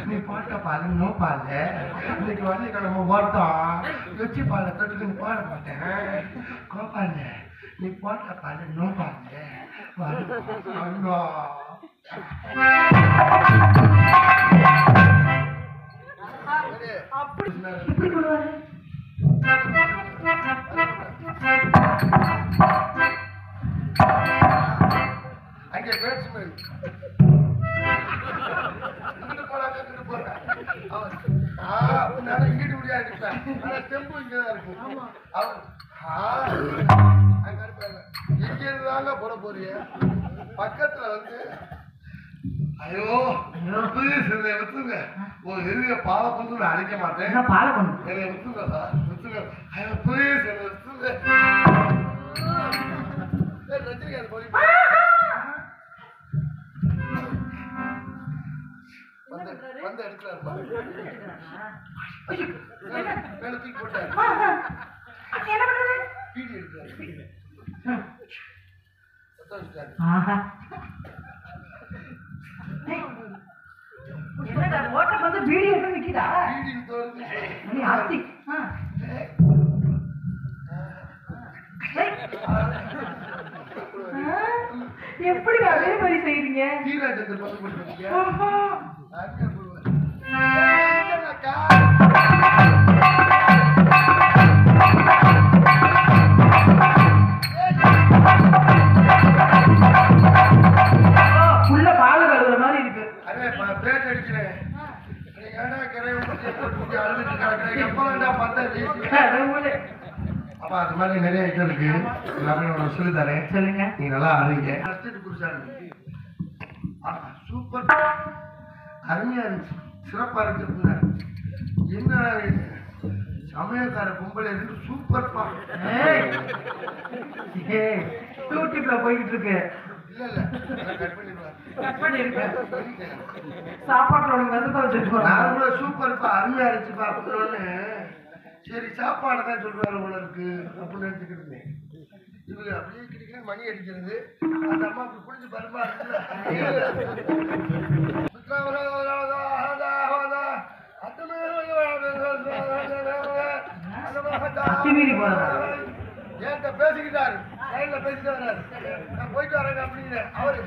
நீ பாட்ட பாரு நோ பாரு இன்னைக்கு வெள்ளிக்கிழமை ஓட்டம் வச்சு பால தொட்டுக்கு பாட மாட்டேன் கோபால நீ பாட்ட பாரு நோ பாரு அங்கே பேசுவேன் இங்கிட்டு முடியாது தெம்பு இங்கதான் இருக்கும் இங்க இருந்தாங்க போட போறிய பக்கத்துல வந்து ஐயோ வித்துங்க ஒரு எதிர பாலை கொண்டு நான் அடிக்க மாட்டேன் என்னை வித்துங்க சார் வித்துங்க ஐயோ ப்ளீஸ் என்னை வித்துங்க ரஜினிகாந்த் போலி வந்து எடுக்கிறாரு மேல தூக்கி போட்டாரு பீடி எடுக்கிறாரு எப்படி அதே மாதிரி செய்றீங்க? உள்ள பால் கழுவுற மாதிரி இருக்கு. பேட் அடிக்கிறேன் அப்பா அது மாதிரி நிறைய ஐட்டம் இருக்கு எல்லாமே சொல்லி தரேன் சொல்லுங்க நீ நல்லா ஆடுங்க சூப்பர் அருமையா இருந்துச்சு சிறப்பா இருக்கு என்ன சமயக்கார பொம்பளை இருக்கு சூப்பர் பா யூடியூப்ல போயிட்டு இருக்கு இல்ல இல்ல கட் பண்ணிடுவேன் சாப்பாட்டுல உனக்கு வசதி வச்சிருக்கோம் நான் கூட சூப்பர்ப்பா அருமையா இருந்துச்சுப்பா அப்படின்னு சரி சாப்பாடு தான் சொல்றாரு போல இருக்கு அப்படின்னு நினைச்சுக்கிட்டு இருந்தேன் இவங்க அப்படியே கிடைக்கிற மணி அடிக்கிறது அந்த அம்மா அப்படி குடிச்சு பருப்பா ஏன்ட்ட பேசிக்கிட்டாரு லைன்ல பேசிட்டு வர்றாரு நான் போயிட்டு வரேங்க அப்படின்னு அவரு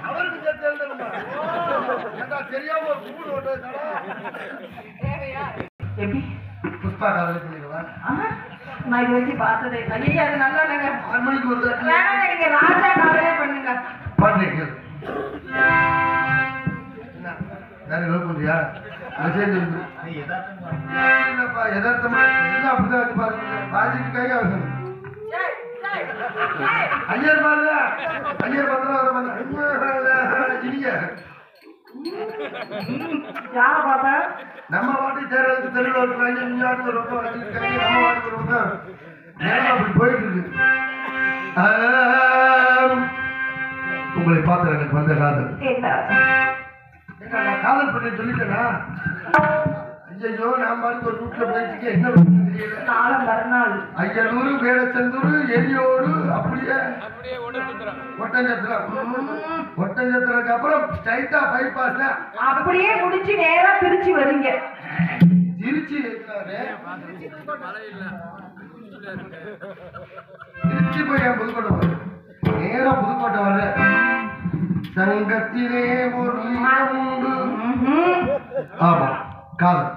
அவருக்கு சேர்த்து எழுதணுமா தெரியாம ஒரு கூடு ஓட்டு புஷ்பா காதலி பண்ணிடுவா நான் இது வரைக்கும் பார்த்ததே ஐயா அது நல்லா இல்லைங்க 6 மணிக்கு ஒரு நீங்க ராஜா காலையே பண்ணுங்க பாட்டு என்ன லோக் பண்றியா மெசேஜ் இல்லப்பா யதார்த்தமா எல்லாம் அப்படிதான் வச்சு பாருங்க பாதிக்காக ஐயர் பாருங்க ஐயர் யார பாத்த நம்ம பாட்டு தேர்தலுக்கு தெருவில் இருக்காங்க இல்லாட்டு ரொம்ப வச்சிருக்காங்க நம்ம பாட்டுக்கு ரொம்ப அப்படி போயிட்டு இருக்கு உங்களை பார்த்து எனக்கு வந்த காதல் நான் காதல் பண்ணி சொல்லிட்டேனா ஐயோ நான் பாட்டுக்கு ஒரு ரூட்ல போயிட்டு என்ன நாளம் மறுநாள் ஐயனூர் வேடச்சந்தூர் எரியோடு அப்படியே ஒட்டஞ்சத்திரத்துக்கு அப்புறம் ஸ்ட்ரைட்டா பைபாஸ் அப்படியே முடிச்சு நேரா திருச்சி வரீங்க. திருச்சி திருச்சி போய் என் புதுக்கோட்டை வர்ற நேரா புதுக்கோட்டை வர்ற சங்கத்திலே ஒரு உண்டு. ஆமா காதல்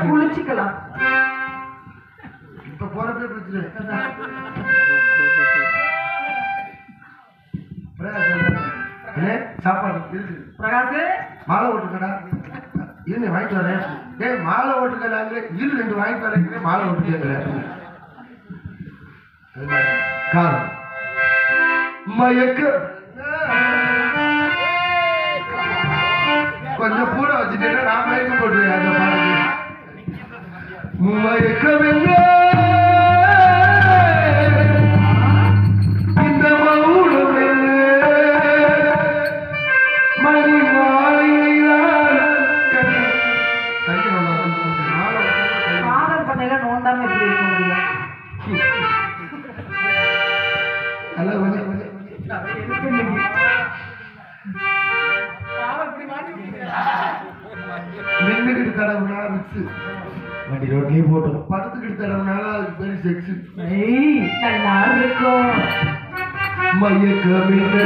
குளிச்சுக்கலாம். இப்ப போறப்பே பிரச்சனை சாப்பாடு இருக்கு. பிரகாஷ் மாலை ஓட்டுக்கடா இரு வாங்கிட்டு வரேன். மாலை ஓட்டுக்கடாங்க இரு 2 வாங்கிட்டு வரேன். மாலை ஓட்டுக்கிறேன். காதல் மயக்க கொஞ்சம் கூட வச்சுட்டு நான் மயக்கம் போட்டுருவேன். அந்த பாடலுக்கு மயக்கம் என்ன இந்த மௌனம் என்ன மணி மாலையில்தான் காதல் பண்ணையில நோண்டாம எப்படி இருக்க முடியும்? நின்றுகிட்டு தடவுனா மிக்ஸு வண்டி ரோட்லயே போட்டோம். படத்துக்கிட்டு தடவுனால அதுக்கு பெரிய செக்ஸு நல்லா இருக்கும். மயக்கமில்லை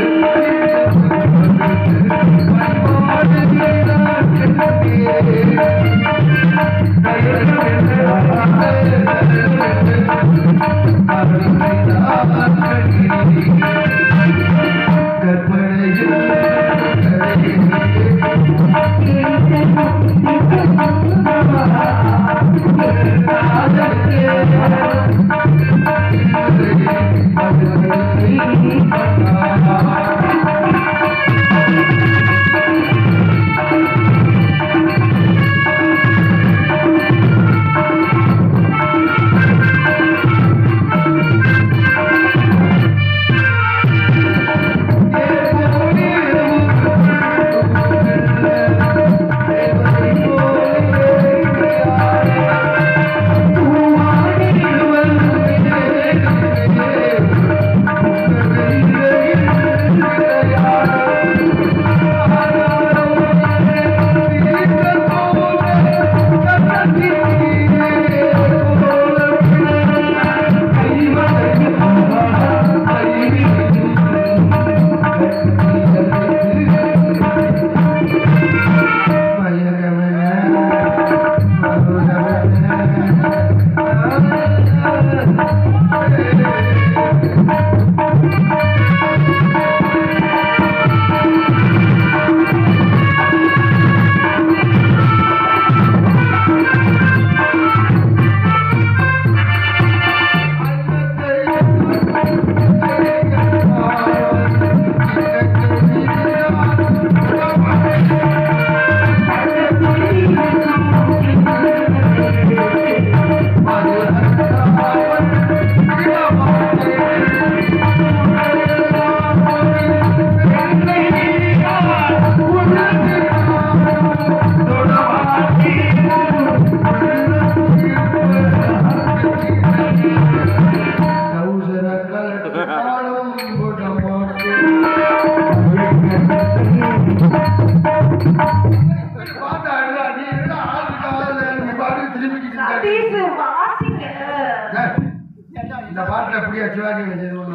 இந்த பாட்டில் எப்படியா சிவாஜி கணேசன் ஒன்று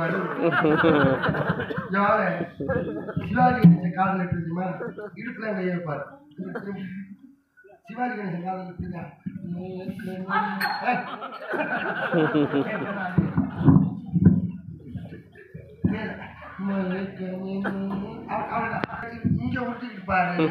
சிவாஜி கணேசன் காதல் எடுத்துமா இடுப்புல எங்க ஏற்பாரு சிவாஜி கணேசன் காதல் எடுத்துங்க இங்க ஒட்டிக்கிட்டு பாரு.